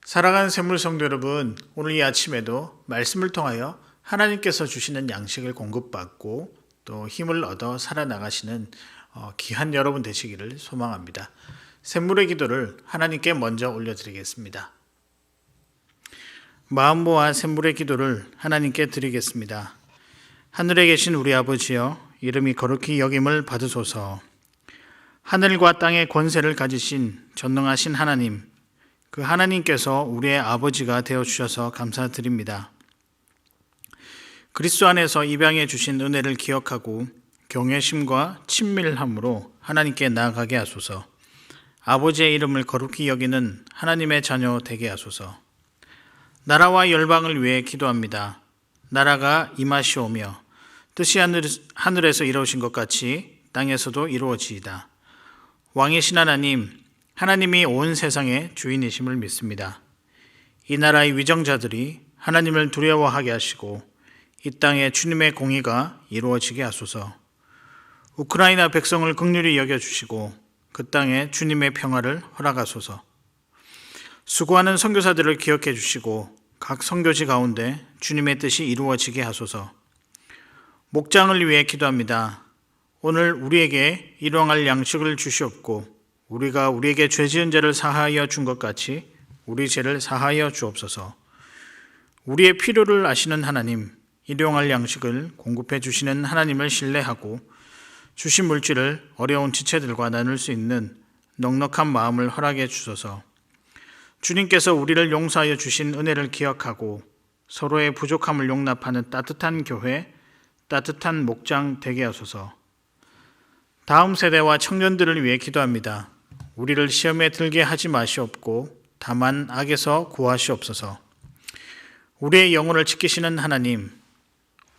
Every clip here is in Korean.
사랑하는 샘물 성도 여러분, 오늘 이 아침에도 말씀을 통하여 하나님께서 주시는 양식을 공급받고 또 힘을 얻어 살아나가시는 귀한 여러분 되시기를 소망합니다. 샘물의 기도를 하나님께 먼저 올려드리겠습니다. 마음 모아 샘물의 기도를 하나님께 드리겠습니다. 하늘에 계신 우리 아버지여, 이름이 거룩히 여김을 받으소서. 하늘과 땅의 권세를 가지신 전능하신 하나님, 그 하나님께서 우리의 아버지가 되어주셔서 감사드립니다. 그리스도 안에서 입양해 주신 은혜를 기억하고 경외심과 친밀함으로 하나님께 나아가게 하소서. 아버지의 이름을 거룩히 여기는 하나님의 자녀 되게 하소서. 나라와 열방을 위해 기도합니다. 나라가 임하시오며 뜻이 하늘에서 이루어진 것 같이 땅에서도 이루어지이다. 왕이신 하나님, 하나님이 온 세상의 주인이심을 믿습니다. 이 나라의 위정자들이 하나님을 두려워하게 하시고 이 땅에 주님의 공의가 이루어지게 하소서. 우크라이나 백성을 긍휼히 여겨주시고 그 땅에 주님의 평화를 허락하소서. 수고하는 선교사들을 기억해 주시고 각 선교지 가운데 주님의 뜻이 이루어지게 하소서. 목장을 위해 기도합니다. 오늘 우리에게 일용할 양식을 주시옵고 우리가 우리에게 죄 지은 자를 사하여 준 것 같이 우리 죄를 사하여 주옵소서. 우리의 필요를 아시는 하나님, 일용할 양식을 공급해 주시는 하나님을 신뢰하고 주신 물질을 어려운 지체들과 나눌 수 있는 넉넉한 마음을 허락해 주소서. 주님께서 우리를 용서하여 주신 은혜를 기억하고 서로의 부족함을 용납하는 따뜻한 교회, 따뜻한 목장 되게 하소서. 다음 세대와 청년들을 위해 기도합니다. 우리를 시험에 들게 하지 마시옵고 다만 악에서 구하시옵소서. 우리의 영혼을 지키시는 하나님,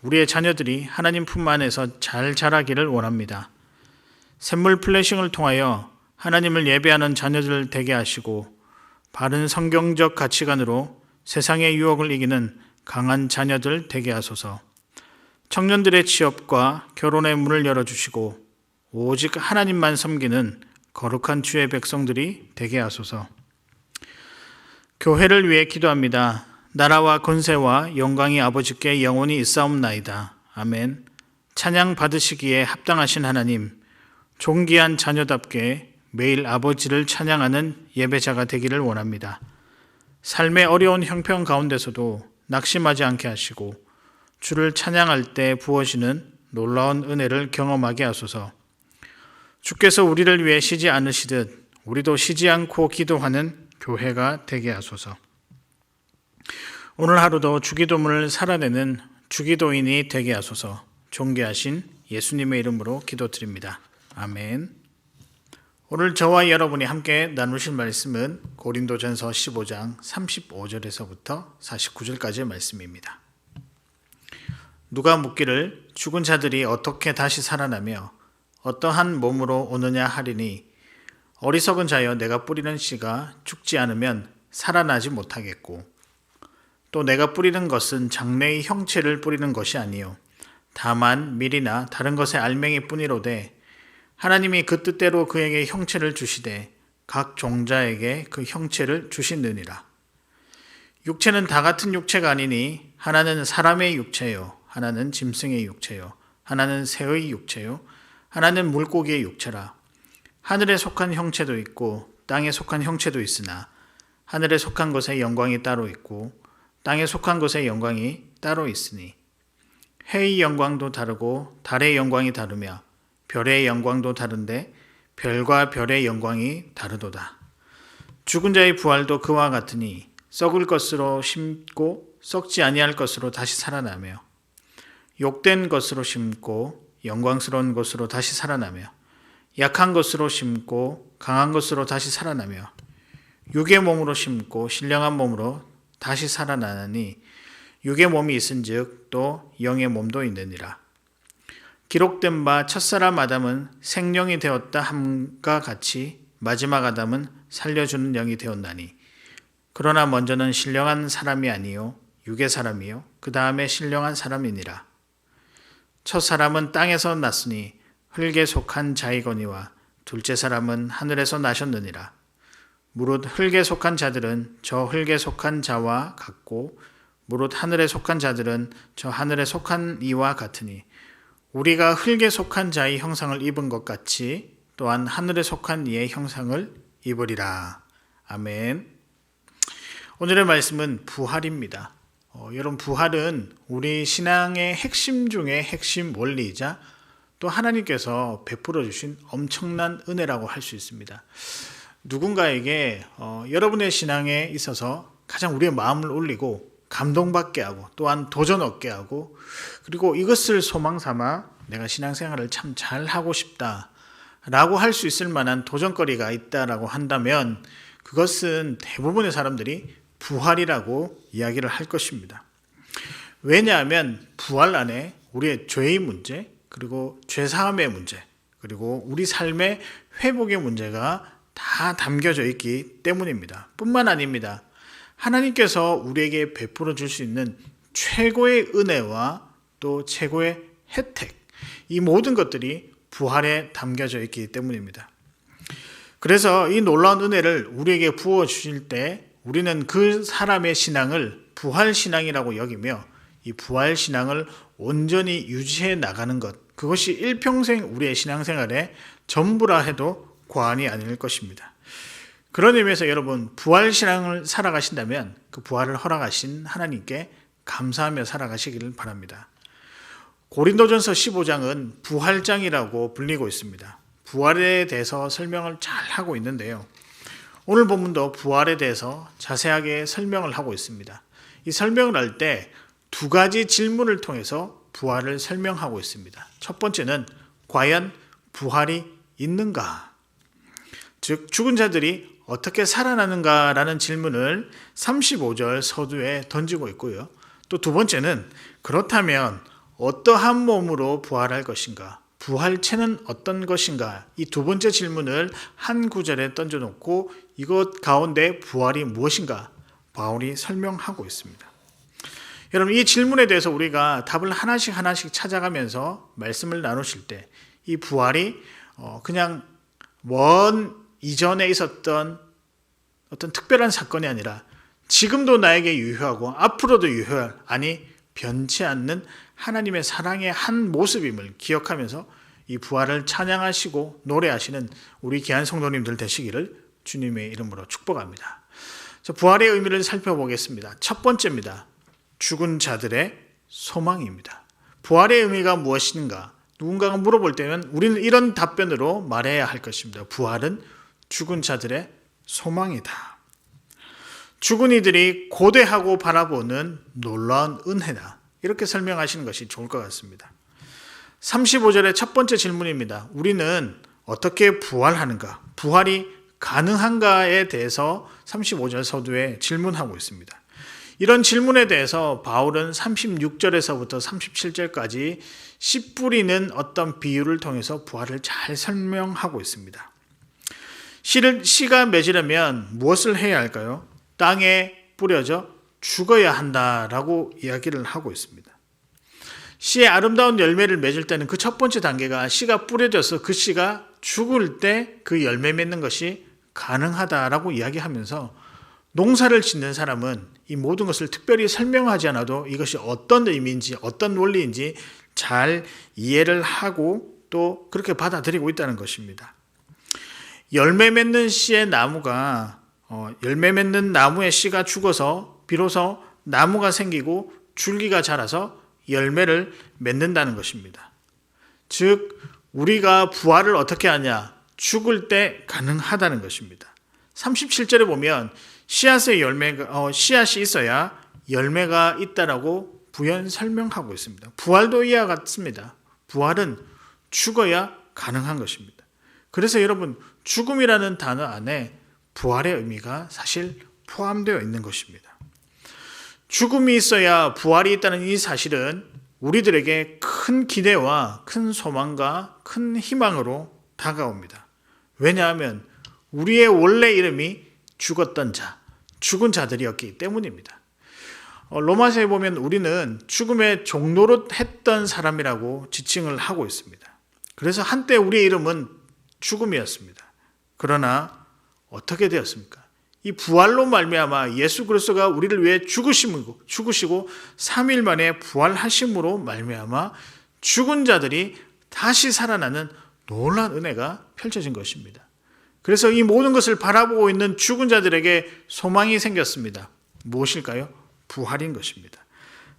우리의 자녀들이 하나님 품 안에서 잘 자라기를 원합니다. 샘물 플래싱을 통하여 하나님을 예배하는 자녀들 되게 하시고 바른 성경적 가치관으로 세상의 유혹을 이기는 강한 자녀들 되게 하소서. 청년들의 취업과 결혼의 문을 열어주시고 오직 하나님만 섬기는 거룩한 주의 백성들이 되게 하소서. 교회를 위해 기도합니다. 나라와 권세와 영광이 아버지께 영원히 있사옵나이다. 아멘. 찬양 받으시기에 합당하신 하나님, 존귀한 자녀답게 매일 아버지를 찬양하는 예배자가 되기를 원합니다. 삶의 어려운 형편 가운데서도 낙심하지 않게 하시고 주를 찬양할 때 부어지는 놀라운 은혜를 경험하게 하소서. 주께서 우리를 위해 쉬지 않으시듯 우리도 쉬지 않고 기도하는 교회가 되게 하소서. 오늘 하루도 주기도문을 살아내는 주기도인이 되게 하소서. 존귀하신 예수님의 이름으로 기도드립니다. 아멘. 오늘 저와 여러분이 함께 나누실 말씀은 고린도전서 15장 35절에서부터 49절까지의 말씀입니다. 누가 묻기를 죽은 자들이 어떻게 다시 살아나며 어떠한 몸으로 오느냐 하리니 어리석은 자여 내가 뿌리는 씨가 죽지 않으면 살아나지 못하겠고 또 내가 뿌리는 것은 장래의 형체를 뿌리는 것이 아니요 다만 밀이나 다른 것의 알맹이 뿐이로되 하나님이 그 뜻대로 그에게 형체를 주시되 각 종자에게 그 형체를 주시느니라. 육체는 다 같은 육체가 아니니 하나는 사람의 육체요 하나는 짐승의 육체요 하나는 새의 육체요 하나는 물고기의 육체라. 하늘에 속한 형체도 있고 땅에 속한 형체도 있으나 하늘에 속한 것의 영광이 따로 있고 땅에 속한 것의 영광이 따로 있으니 해의 영광도 다르고 달의 영광이 다르며 별의 영광도 다른데 별과 별의 영광이 다르도다. 죽은 자의 부활도 그와 같으니 썩을 것으로 심고 썩지 아니할 것으로 다시 살아나며 욕된 것으로 심고 영광스러운 것으로 다시 살아나며 약한 것으로 심고 강한 것으로 다시 살아나며 육의 몸으로 심고 신령한 몸으로 다시 살아나니 육의 몸이 있은즉 또 영의 몸도 있느니라. 기록된 바 첫사람 아담은 생령이 되었다 함과 같이 마지막 아담은 살려주는 영이 되었나니 그러나 먼저는 신령한 사람이 아니요 육의 사람이요 그 다음에 신령한 사람이니라. 첫 사람은 땅에서 났으니 흙에 속한 자이거니와 둘째 사람은 하늘에서 나셨느니라. 무릇 흙에 속한 자들은 저 흙에 속한 자와 같고 무릇 하늘에 속한 자들은 저 하늘에 속한 이와 같으니 우리가 흙에 속한 자의 형상을 입은 것 같이 또한 하늘에 속한 이의 형상을 입으리라. 아멘. 오늘의 말씀은 부활입니다. 여러분, 부활은 우리 신앙의 핵심 중에 핵심 원리이자 또 하나님께서 베풀어 주신 엄청난 은혜라고 할 수 있습니다. 누군가에게 여러분의 신앙에 있어서 가장 우리의 마음을 올리고 감동받게 하고 또한 도전 얻게 하고 그리고 이것을 소망 삼아 내가 신앙생활을 참 잘하고 싶다라고 할 수 있을 만한 도전거리가 있다라고 한다면 그것은 대부분의 사람들이 부활이라고 이야기를 할 것입니다. 왜냐하면 부활 안에 우리의 죄의 문제 그리고 죄사함의 문제 그리고 우리 삶의 회복의 문제가 다 담겨져 있기 때문입니다. 뿐만 아닙니다. 하나님께서 우리에게 베풀어 줄 수 있는 최고의 은혜와 또 최고의 혜택, 이 모든 것들이 부활에 담겨져 있기 때문입니다. 그래서 이 놀라운 은혜를 우리에게 부어 주실 때 우리는 그 사람의 신앙을 부활신앙이라고 여기며 이 부활신앙을 온전히 유지해 나가는 것, 그것이 일평생 우리의 신앙생활의 전부라 해도 과언이 아닐 것입니다. 그런 의미에서 여러분, 부활신앙을 살아가신다면 그 부활을 허락하신 하나님께 감사하며 살아가시기를 바랍니다. 고린도전서 15장은 부활장이라고 불리고 있습니다. 부활에 대해서 설명을 잘 하고 있는데요. 오늘 본문도 부활에 대해서 자세하게 설명을 하고 있습니다. 이 설명을 할 때 두 가지 질문을 통해서 부활을 설명하고 있습니다. 첫 번째는 과연 부활이 있는가? 즉 죽은 자들이 어떻게 살아나는가라는 질문을 35절 서두에 던지고 있고요. 또 두 번째는 그렇다면 어떠한 몸으로 부활할 것인가? 부활체는 어떤 것인가? 이 두 번째 질문을 한 구절에 던져놓고 이것 가운데 부활이 무엇인가? 바울이 설명하고 있습니다. 여러분, 이 질문에 대해서 우리가 답을 하나씩 찾아가면서 말씀을 나누실 때 이 부활이 그냥 먼 이전에 있었던 어떤 특별한 사건이 아니라 지금도 나에게 유효하고 앞으로도 유효할, 아니 변치 않는 하나님의 사랑의 한 모습임을 기억하면서 이 부활을 찬양하시고 노래하시는 우리 귀한 성도님들 되시기를 주님의 이름으로 축복합니다. 부활의 의미를 살펴보겠습니다. 첫 번째입니다. 죽은 자들의 소망입니다. 부활의 의미가 무엇인가? 누군가가 물어볼 때는 우리는 이런 답변으로 말해야 할 것입니다. 부활은 죽은 자들의 소망이다. 죽은 이들이 고대하고 바라보는 놀라운 은혜다. 이렇게 설명하시는 것이 좋을 것 같습니다. 35절의 첫 번째 질문입니다. 우리는 어떻게 부활하는가? 부활이 가능한가에 대해서 35절 서두에 질문하고 있습니다. 이런 질문에 대해서 바울은 36절에서부터 37절까지 씨 뿌리는 어떤 비유를 통해서 부활을 잘 설명하고 있습니다. 씨가 맺으려면 무엇을 해야 할까요? 땅에 뿌려져 죽어야 한다라고 이야기를 하고 있습니다. 씨의 아름다운 열매를 맺을 때는 그 첫 번째 단계가 씨가 뿌려져서 그 씨가 죽을 때 그 열매 맺는 것이 가능하다라고 이야기하면서 농사를 짓는 사람은 이 모든 것을 특별히 설명하지 않아도 이것이 어떤 의미인지 어떤 원리인지 잘 이해를 하고 또 그렇게 받아들이고 있다는 것입니다. 열매 맺는 씨의 나무가 열매 맺는 나무의 씨가 죽어서 비로소 나무가 생기고 줄기가 자라서 열매를 맺는다는 것입니다. 즉 우리가 부활을 어떻게 하냐? 죽을 때 가능하다는 것입니다. 37절에 보면 씨앗이 있어야 열매가 있다라고 부연 설명하고 있습니다. 부활도 이와 같습니다. 부활은 죽어야 가능한 것입니다. 그래서 여러분, 죽음이라는 단어 안에 부활의 의미가 사실 포함되어 있는 것입니다. 죽음이 있어야 부활이 있다는 이 사실은 우리들에게 큰 기대와 큰 소망과 큰 희망으로 다가옵니다. 왜냐하면 우리의 원래 이름이 죽었던 자, 죽은 자들이었기 때문입니다. 로마서에 보면 우리는 죽음의 종노릇 했던 사람이라고 지칭을 하고 있습니다. 그래서 한때 우리의 이름은 죽음이었습니다. 그러나 어떻게 되었습니까? 이 부활로 말미암아 예수 그리스도가 우리를 위해 죽으시고 3일 만에 부활하심으로 말미암아 죽은 자들이 다시 살아나는 놀라운 은혜가 펼쳐진 것입니다. 그래서 이 모든 것을 바라보고 있는 죽은 자들에게 소망이 생겼습니다. 무엇일까요? 부활인 것입니다.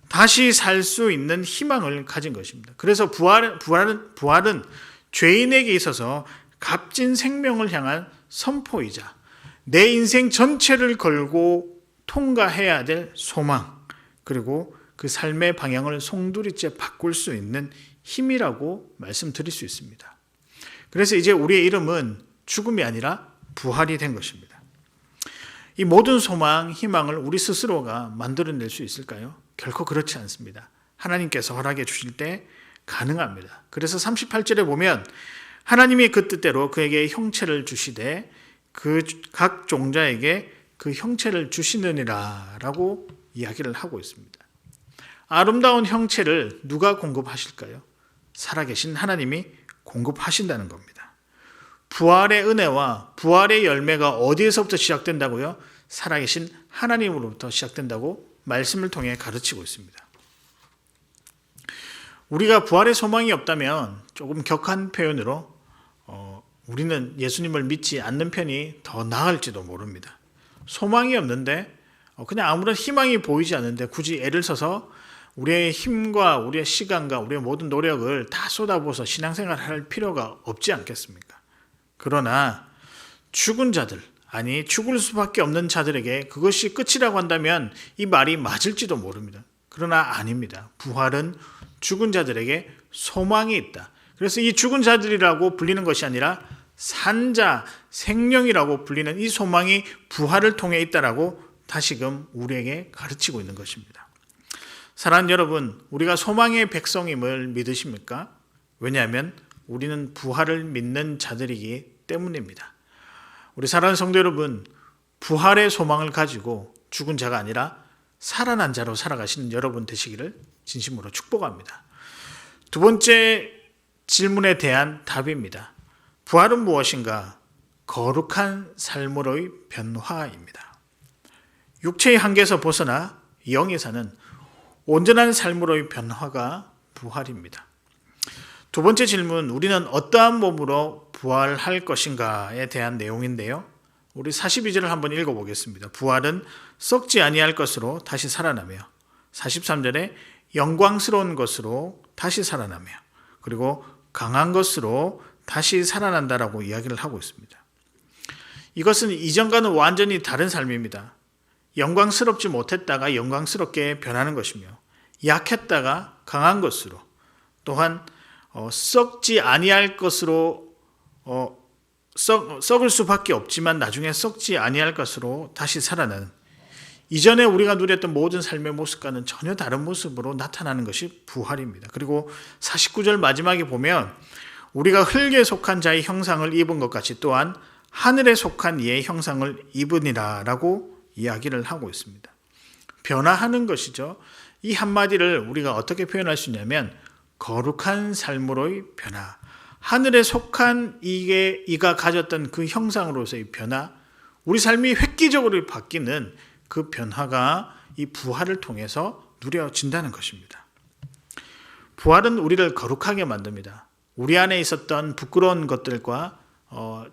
다시 살 수 있는 희망을 가진 것입니다. 그래서 부활은 죄인에게 있어서 값진 생명을 향한 선포이자 내 인생 전체를 걸고 통과해야 될 소망, 그리고 그 삶의 방향을 송두리째 바꿀 수 있는 힘이라고 말씀드릴 수 있습니다. 그래서 이제 우리의 이름은 죽음이 아니라 부활이 된 것입니다. 이 모든 소망, 희망을 우리 스스로가 만들어낼 수 있을까요? 결코 그렇지 않습니다. 하나님께서 허락해 주실 때 가능합니다. 그래서 38절에 보면 하나님이 그 뜻대로 그에게 형체를 주시되 그 각 종자에게 그 형체를 주시느니라 라고 이야기를 하고 있습니다. 아름다운 형체를 누가 공급하실까요? 살아계신 하나님이 공급하신다는 겁니다. 부활의 은혜와 부활의 열매가 어디에서부터 시작된다고요? 살아계신 하나님으로부터 시작된다고 말씀을 통해 가르치고 있습니다. 우리가 부활의 소망이 없다면 조금 격한 표현으로 우리는 예수님을 믿지 않는 편이 더 나을지도 모릅니다. 소망이 없는데 그냥 아무런 희망이 보이지 않는데 굳이 애를 써서 우리의 힘과 우리의 시간과 우리의 모든 노력을 다 쏟아부어서 신앙생활을 할 필요가 없지 않겠습니까? 그러나 죽은 자들, 아니 죽을 수밖에 없는 자들에게 그것이 끝이라고 한다면 이 말이 맞을지도 모릅니다. 그러나 아닙니다. 부활은 죽은 자들에게 소망이 있다. 그래서 이 죽은 자들이라고 불리는 것이 아니라 산자, 생명이라고 불리는 이 소망이 부활을 통해 있다라고 다시금 우리에게 가르치고 있는 것입니다. 사랑하는 여러분, 우리가 소망의 백성임을 믿으십니까? 왜냐하면 우리는 부활을 믿는 자들이기 때문입니다. 우리 사랑하는 성도 여러분, 부활의 소망을 가지고 죽은 자가 아니라 살아난 자로 살아가시는 여러분 되시기를 진심으로 축복합니다. 두 번째 질문에 대한 답입니다. 부활은 무엇인가? 거룩한 삶으로의 변화입니다. 육체의 한계에서 벗어나 영이 사는 온전한 삶으로의 변화가 부활입니다. 두 번째 질문, 우리는 어떠한 몸으로 부활할 것인가에 대한 내용인데요. 우리 42절을 한번 읽어보겠습니다. 부활은 썩지 아니할 것으로 다시 살아나며, 43절에 영광스러운 것으로 다시 살아나며, 그리고 강한 것으로 다시 살아난다라고 이야기를 하고 있습니다. 이것은 이전과는 완전히 다른 삶입니다. 영광스럽지 못했다가 영광스럽게 변하는 것이며, 약했다가 강한 것으로, 또한 썩지 아니할 것으로 썩을 수밖에 없지만 나중에 썩지 아니할 것으로 다시 살아나는, 이전에 우리가 누렸던 모든 삶의 모습과는 전혀 다른 모습으로 나타나는 것이 부활입니다. 그리고 49절 마지막에 보면 우리가 흙에 속한 자의 형상을 입은 것 같이 또한 하늘에 속한 이의 형상을 입으니라 라고 이야기를 하고 있습니다. 변화하는 것이죠. 이 한마디를 우리가 어떻게 표현할 수 있냐면 거룩한 삶으로의 변화, 하늘에 속한 이가 가졌던 그 형상으로서의 변화, 우리 삶이 획기적으로 바뀌는 그 변화가 이 부활을 통해서 누려진다는 것입니다. 부활은 우리를 거룩하게 만듭니다. 우리 안에 있었던 부끄러운 것들과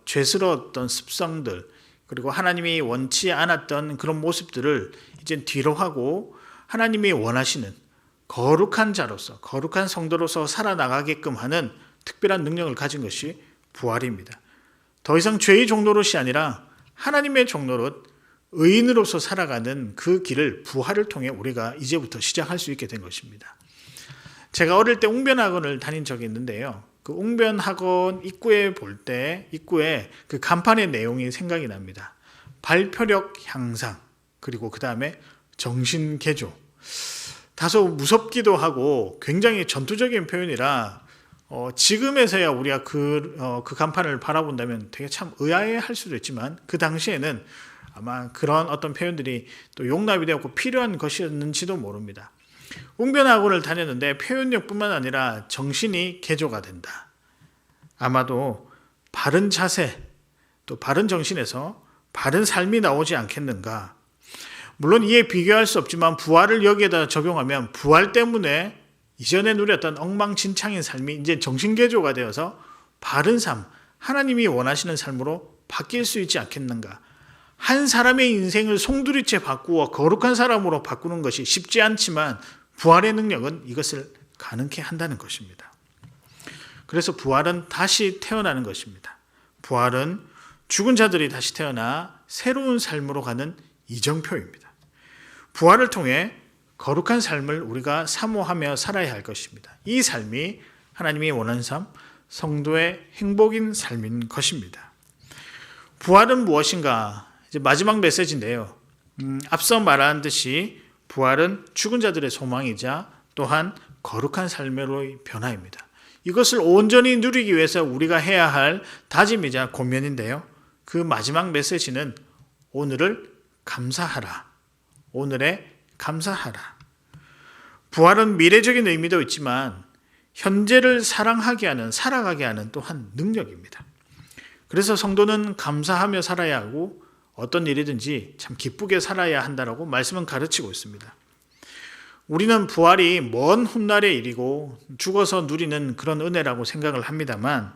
죄스러웠던 습성들, 그리고 하나님이 원치 않았던 그런 모습들을 이제 뒤로 하고 하나님이 원하시는 거룩한 자로서, 거룩한 성도로서 살아나가게끔 하는 특별한 능력을 가진 것이 부활입니다. 더 이상 죄의 종노릇이 아니라 하나님의 종노릇, 의인으로서 살아가는 그 길을 부활을 통해 우리가 이제부터 시작할 수 있게 된 것입니다. 제가 어릴 때 웅변학원을 다닌 적이 있는데요. 그 웅변학원 입구에 볼 때 입구에 그 간판의 내용이 생각이 납니다. 발표력 향상, 그리고 그 다음에 정신개조. 다소 무섭기도 하고 굉장히 전투적인 표현이라 지금에서야 우리가 그 간판을 바라본다면 되게 참 의아해할 수도 있지만 그 당시에는 아마 그런 어떤 표현들이 또 용납이 되었고 필요한 것이었는지도 모릅니다. 웅변학원을 다녔는데 표현력뿐만 아니라 정신이 개조가 된다. 아마도 바른 자세, 또 바른 정신에서 바른 삶이 나오지 않겠는가? 물론 이에 비교할 수 없지만 부활을 여기에다 적용하면 부활 때문에 이전에 누렸던 엉망진창인 삶이 이제 정신개조가 되어서 바른 삶, 하나님이 원하시는 삶으로 바뀔 수 있지 않겠는가? 한 사람의 인생을 송두리째 바꾸어 거룩한 사람으로 바꾸는 것이 쉽지 않지만 부활의 능력은 이것을 가능케 한다는 것입니다. 그래서 부활은 다시 태어나는 것입니다. 부활은 죽은 자들이 다시 태어나 새로운 삶으로 가는 이정표입니다. 부활을 통해 거룩한 삶을 우리가 사모하며 살아야 할 것입니다. 이 삶이 하나님이 원하는 삶, 성도의 행복인 삶인 것입니다. 부활은 무엇인가? 이제 마지막 메시지인데요. 앞서 말한 듯이 부활은 죽은 자들의 소망이자 또한 거룩한 삶으로의 변화입니다. 이것을 온전히 누리기 위해서 우리가 해야 할 다짐이자 권면인데요. 그 마지막 메시지는 오늘을 감사하라. 오늘에 감사하라. 부활은 미래적인 의미도 있지만 현재를 사랑하게 하는, 살아가게 하는 또한 능력입니다. 그래서 성도는 감사하며 살아야 하고 어떤 일이든지 참 기쁘게 살아야 한다라고 말씀은 가르치고 있습니다. 우리는 부활이 먼 훗날의 일이고 죽어서 누리는 그런 은혜라고 생각을 합니다만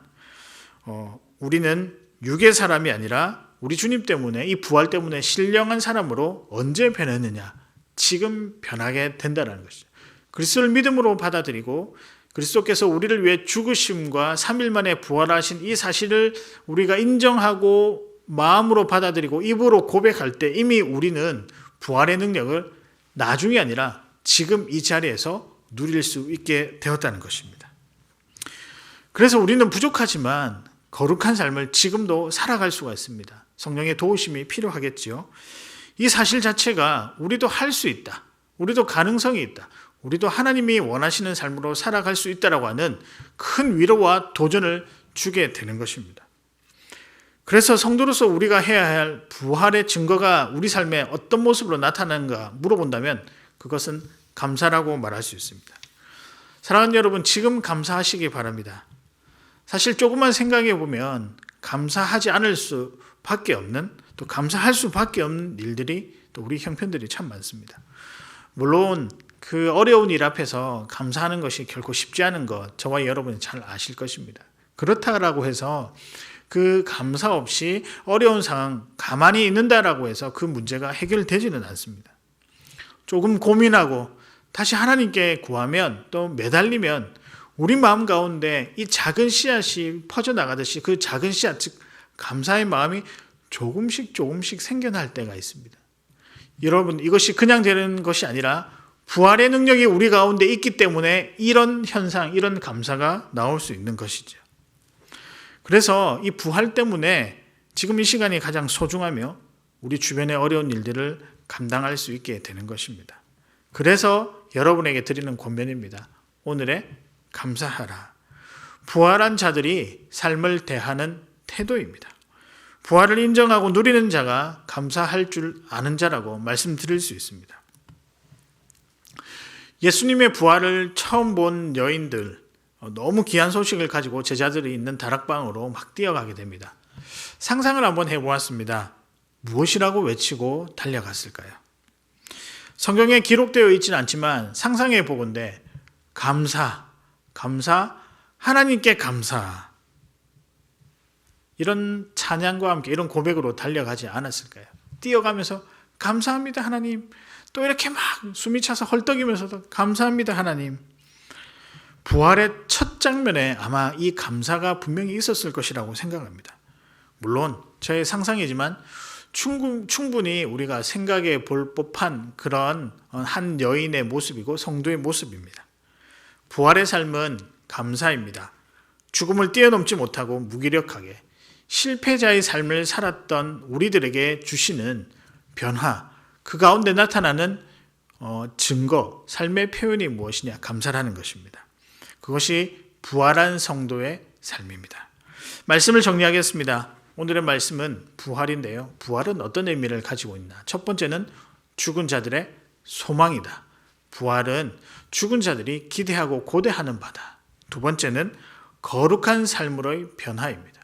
우리는 육의 사람이 아니라 우리 주님 때문에 이 부활 때문에 신령한 사람으로 언제 변했느냐? 지금 변하게 된다는 것이죠. 그리스도를 믿음으로 받아들이고 그리스도께서 우리를 위해 죽으심과 3일 만에 부활하신 이 사실을 우리가 인정하고 마음으로 받아들이고 입으로 고백할 때 이미 우리는 부활의 능력을 나중이 아니라 지금 이 자리에서 누릴 수 있게 되었다는 것입니다. 그래서 우리는 부족하지만 거룩한 삶을 지금도 살아갈 수가 있습니다. 성령의 도우심이 필요하겠지요. 이 사실 자체가 우리도 할 수 있다. 우리도 가능성이 있다. 우리도 하나님이 원하시는 삶으로 살아갈 수 있다라고 하는 큰 위로와 도전을 주게 되는 것입니다. 그래서 성도로서 우리가 해야 할 부활의 증거가 우리 삶에 어떤 모습으로 나타나는가 물어본다면 그것은 감사라고 말할 수 있습니다. 사랑하는 여러분, 지금 감사하시기 바랍니다. 사실 조금만 생각해 보면 감사하지 않을 수밖에 없는, 또 감사할 수밖에 없는 일들이 또 우리 형편들이 참 많습니다. 물론 그 어려운 일 앞에서 감사하는 것이 결코 쉽지 않은 것, 저와 여러분이 잘 아실 것입니다. 그렇다라고 해서 그 감사 없이 어려운 상황 가만히 있는다라고 해서 그 문제가 해결되지는 않습니다. 조금 고민하고 다시 하나님께 구하면 또 매달리면 우리 마음 가운데 이 작은 씨앗이 퍼져나가듯이 그 작은 씨앗, 즉 감사의 마음이 조금씩 생겨날 때가 있습니다. 여러분, 이것이 그냥 되는 것이 아니라 부활의 능력이 우리 가운데 있기 때문에 이런 현상, 이런 감사가 나올 수 있는 것이죠. 그래서 이 부활 때문에 지금 이 시간이 가장 소중하며 우리 주변의 어려운 일들을 감당할 수 있게 되는 것입니다. 그래서 여러분에게 드리는 권면입니다. 오늘에 감사하라. 부활한 자들이 삶을 대하는 태도입니다. 부활을 인정하고 누리는 자가 감사할 줄 아는 자라고 말씀드릴 수 있습니다. 예수님의 부활을 처음 본 여인들, 너무 귀한 소식을 가지고 제자들이 있는 다락방으로 막 뛰어가게 됩니다. 상상을 한번 해보았습니다. 무엇이라고 외치고 달려갔을까요? 성경에 기록되어 있지는 않지만 상상해 보건대 감사, 하나님께 감사, 이런 찬양과 함께 이런 고백으로 달려가지 않았을까요? 뛰어가면서 감사합니다 하나님, 또 이렇게 막 숨이 차서 헐떡이면서도 감사합니다 하나님. 부활의 첫 장면에 아마 이 감사가 분명히 있었을 것이라고 생각합니다. 물론 저의 상상이지만 충분히 우리가 생각해 볼 법한 그런 한 여인의 모습이고 성도의 모습입니다. 부활의 삶은 감사입니다. 죽음을 뛰어넘지 못하고 무기력하게 실패자의 삶을 살았던 우리들에게 주시는 변화, 그 가운데 나타나는 증거, 삶의 표현이 무엇이냐? 감사라는 것입니다. 그것이 부활한 성도의 삶입니다. 말씀을 정리하겠습니다. 오늘의 말씀은 부활인데요. 부활은 어떤 의미를 가지고 있나? 첫 번째는 죽은 자들의 소망이다. 부활은 죽은 자들이 기대하고 고대하는 바다. 두 번째는 거룩한 삶으로의 변화입니다.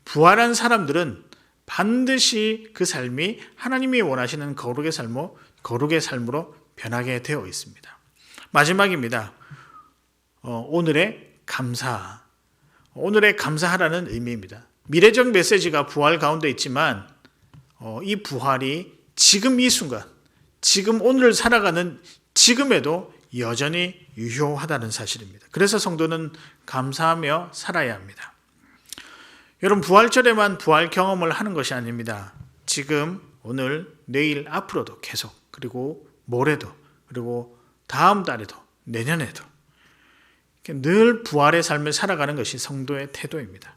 부활한 사람들은 반드시 그 삶이 하나님이 원하시는 거룩의 삶으로 변하게 되어 있습니다. 마지막입니다. 오늘의 감사하라는 의미입니다. 미래적 메시지가 부활 가운데 있지만 이 부활이 지금 이 순간, 지금 오늘을 살아가는 지금에도 여전히 유효하다는 사실입니다. 그래서 성도는 감사하며 살아야 합니다. 여러분, 부활절에만 부활 경험을 하는 것이 아닙니다. 지금, 오늘, 내일, 앞으로도 계속, 그리고 모레도, 그리고 다음 달에도, 내년에도 늘 부활의 삶을 살아가는 것이 성도의 태도입니다.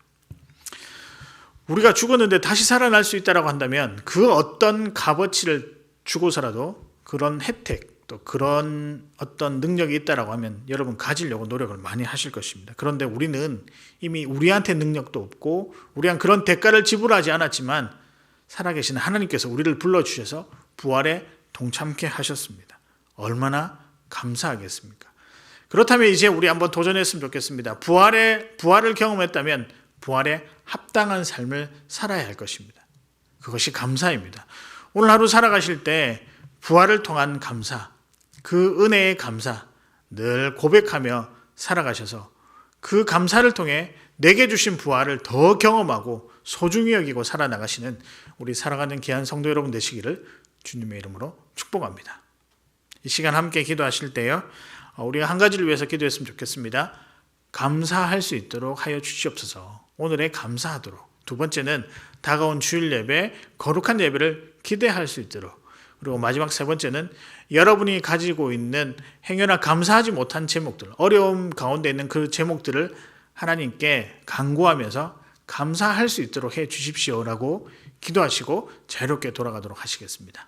우리가 죽었는데 다시 살아날 수 있다고 한다면 그 어떤 값어치를 주고서라도 그런 혜택, 또 그런 어떤 능력이 있다고 하면 여러분 가지려고 노력을 많이 하실 것입니다. 그런데 우리는 이미 우리한테 능력도 없고 우리한 그런 대가를 지불하지 않았지만 살아계신 하나님께서 우리를 불러주셔서 부활에 동참케 하셨습니다. 얼마나 감사하겠습니까? 그렇다면 이제 우리 한번 도전했으면 좋겠습니다. 부활을 경험했다면 부활에 합당한 삶을 살아야 할 것입니다. 그것이 감사입니다. 오늘 하루 살아가실 때 부활을 통한 감사, 그 은혜의 감사 늘 고백하며 살아가셔서 그 감사를 통해 내게 주신 부활을 더 경험하고 소중히 여기고 살아나가시는 우리 살아가는 귀한 성도 여러분 되시기를 주님의 이름으로 축복합니다. 이 시간 함께 기도하실 때요, 우리가 한 가지를 위해서 기도했으면 좋겠습니다. 감사할 수 있도록 하여 주시옵소서. 오늘의 감사하도록. 두 번째는 다가온 주일 예배, 거룩한 예배를 기대할 수 있도록. 그리고 마지막 세 번째는 여러분이 가지고 있는 행여나 감사하지 못한 제목들, 어려움 가운데 있는 그 제목들을 하나님께 간구하면서 감사할 수 있도록 해 주십시오라고 기도하시고 자유롭게 돌아가도록 하시겠습니다.